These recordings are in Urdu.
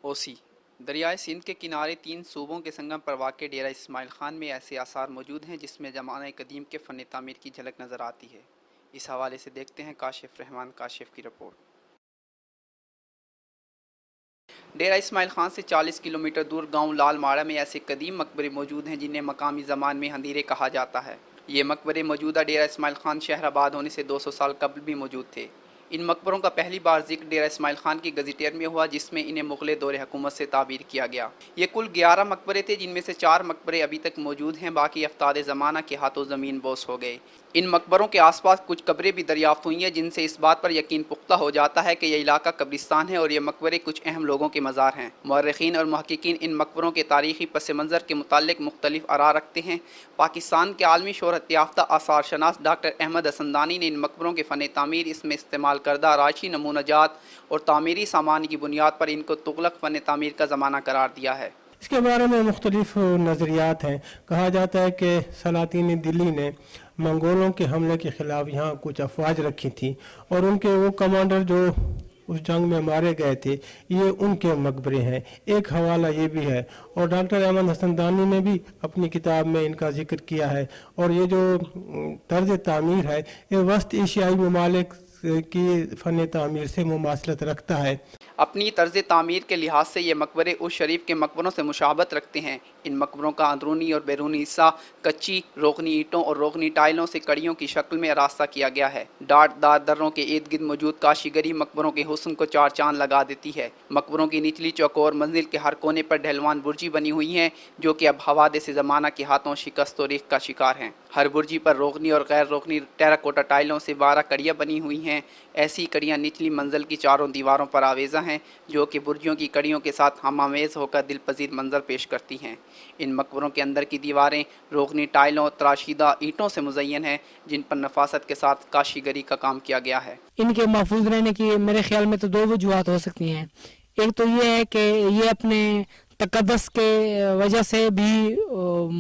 اوسی دریائے سندھ کے کنارے 3 صوبوں کے سنگم پر واقع ڈیرہ اسماعیل خان میں ایسے آثار موجود ہیں جس میں زمانہ قدیم کے فن تعمیر کی جھلک نظر آتی ہے۔ اس حوالے سے دیکھتے ہیں کاشف رحمان کاشف کی رپورٹ۔ ڈیرہ اسماعیل خان سے 40 کلومیٹر دور گاؤں لال ماڑا میں ایسے قدیم مقبرے موجود ہیں جنہیں مقامی زبان میں ہندیرے کہا جاتا ہے۔ یہ مقبرے موجودہ ڈیرہ اسماعیل خان شہر آباد ہونے سے 200 سال قبل بھی موجود تھے۔ ان مقبروں کا پہلی بار ذکر ڈیرہ اسماعیل خان کی گزیٹیر میں ہوا جس میں انہیں مغل دور حکومت سے تعبیر کیا گیا۔ یہ کل 11 مقبرے تھے جن میں سے 4 مقبرے ابھی تک موجود ہیں، باقی افراد زمانہ کے ہاتھوں زمین بوس ہو گئے۔ ان مقبروں کے آس پاس کچھ قبریں بھی دریافت ہوئی ہیں جن سے اس بات پر یقین پختہ ہو جاتا ہے کہ یہ علاقہ قبرستان ہے اور یہ مقبرے کچھ اہم لوگوں کے مزار ہیں۔ مورخین اور محققین ان مقبروں کے تاریخی پس منظر کے متعلق مختلف آراء رکھتے ہیں۔ پاکستان کے عالمی شہرت یافتہ آثار شناس ڈاکٹر احمد حسندانی نے ان مقبروں کے فن تعمیر، اس میں استعمال کردہ آرائشی نمونہ جات اور تعمیری سامان کی بنیاد پر ان کو تغلق فن تعمیر کا زمانہ قرار دیا ہے۔ اس کے بارے میں مختلف نظریات ہیں۔ کہا جاتا ہے کہ سلاطین دلی نے منگولوں کے حملے کے خلاف یہاں کچھ افواج رکھی تھی اور ان کے وہ کمانڈر جو اس جنگ میں مارے گئے تھے یہ ان کے مقبرے ہیں۔ ایک حوالہ یہ بھی ہے اور ڈاکٹر احمد حسندانی نے بھی اپنی کتاب میں ان کا ذکر کیا ہے، اور یہ جو طرز تعمیر ہے یہ وسط ایشیائی ممالک کی فن تعمیر سے مماثلت رکھتا ہے۔ اپنی طرز تعمیر کے لحاظ سے یہ مقبرے اس شریف کے مقبروں سے مشابہت رکھتے ہیں۔ ان مقبروں کا اندرونی اور بیرونی حصہ کچی روغنی اینٹوں اور روغنی ٹائلوں سے کڑیوں کی شکل میں آراستہ کیا گیا ہے۔ ڈاٹ دار دروں کے ارد گرد موجود کاشیگری مقبروں کے حسن کو 4 چاند لگا دیتی ہے۔ مقبروں کی نچلی چوکور منزل کے ہر کونے پر ڈھلوان برجی بنی ہوئی ہیں جو کہ اب حوادث زمانہ کے ہاتھوں شکست و ریخت کا شکار ہیں۔ ہر برجی پر روغنی اور غیر روغنی ٹیراکوٹا ٹائلوں سے 12 کڑیاں بنی ہوئی ہیں۔ ایسی کڑیاں نچلی منزل کی چاروں دیواروں پر آویزاں ہیں جو کہ برجوں کی کڑیوں کے ساتھ ہم آمیز ہو کر دل پذیر منظر پیش کرتی ہیں۔ ان مقبروں کے اندر کی دیواریں روغنی ٹائلوں اور تراشیدہ اینٹوں سے مزین ہیں جن پر نفاست کے ساتھ کاشیگری کا کام کیا گیا ہے۔ ان کے محفوظ رہنے کی میرے خیال میں تو 2 وجوہات ہو سکتی ہیں۔ ایک تو یہ ہے کہ یہ اپنے تقدس کے وجہ سے بھی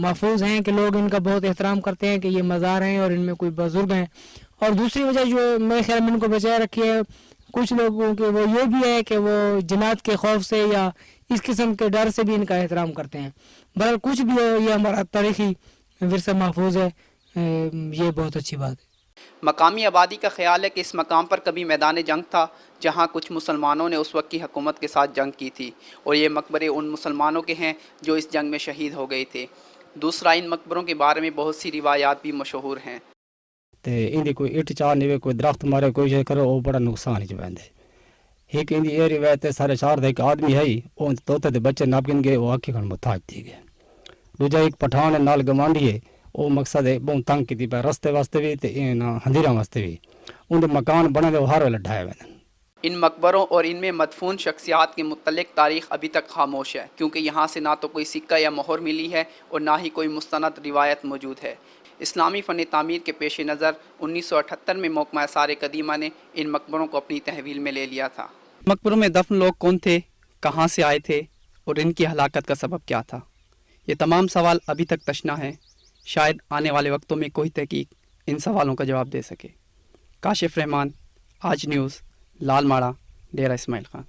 محفوظ ہیں کہ لوگ ان کا بہت احترام کرتے ہیں کہ یہ مزار ہیں اور ان میں کوئی بزرگ ہیں، اور دوسری وجہ جو میرے خیال میں ان کو بچائے رکھی ہے کچھ لوگوں کے وہ یہ بھی ہے کہ وہ جنات کے خوف سے یا اس قسم کے ڈر سے بھی ان کا احترام کرتے ہیں۔ بہرحال کچھ بھی ہو یہ ہمارا تاریخی ورثہ محفوظ ہے، یہ بہت اچھی بات ہے۔ مقامی آبادی کا خیال ہے کہ اس مقام پر کبھی میدان جنگ تھا جہاں کچھ مسلمانوں نے اس وقت کی حکومت کے ساتھ جنگ کی تھی، اور یہ مقبرے ان مسلمانوں کے ہیں جو اس جنگ میں شہید ہو گئے تھے۔ دوسرا، ان مقبروں کے بارے میں بہت سی روایات بھی مشہور ہیں۔ ان کوئی اٹ چار نہیں کوئی درخت مارے کوئی شے کرو وہ بڑا نقصان ہی ویندے۔ ایک ان یہ روایت ہے 4.5 ایک آدمی ہے وہ توتے دے بچے نپ گن گئے وہ آکھی کھن محتاج تھی گئے۔ دوجا ایک پٹھان ہے نال گمانڈی ہے وہ مقصد ہے بہت تنگ کی پہ رستے واسطے بھی تے ہندیرا واسطے بھی ان دے مکان بنے دے وہ ہر ویلے ڈھائے ہوئے۔ ان مقبروں اور ان میں مدفون شخصیات کے متعلق تاریخ ابھی تک خاموش ہے کیونکہ یہاں سے نہ تو کوئی سکہ یا مہر ملی ہے اور نہ ہی کوئی مستند روایت موجود ہے۔ اسلامی فن تعمیر کے پیش نظر 1978 میں محکمہ آثار قدیمہ نے ان مقبروں کو اپنی تحویل میں لے لیا تھا۔ مقبروں میں دفن لوگ کون تھے، کہاں سے آئے تھے اور ان کی ہلاکت کا سبب کیا تھا، یہ تمام سوال ابھی تک تشنا ہیں۔ شاید آنے والے وقتوں میں کوئی تحقیق ان سوالوں کا جواب دے سکے۔ کاشف رحمان، آج نیوز، لال ماڑا، ڈیرہ اسماعیل خان۔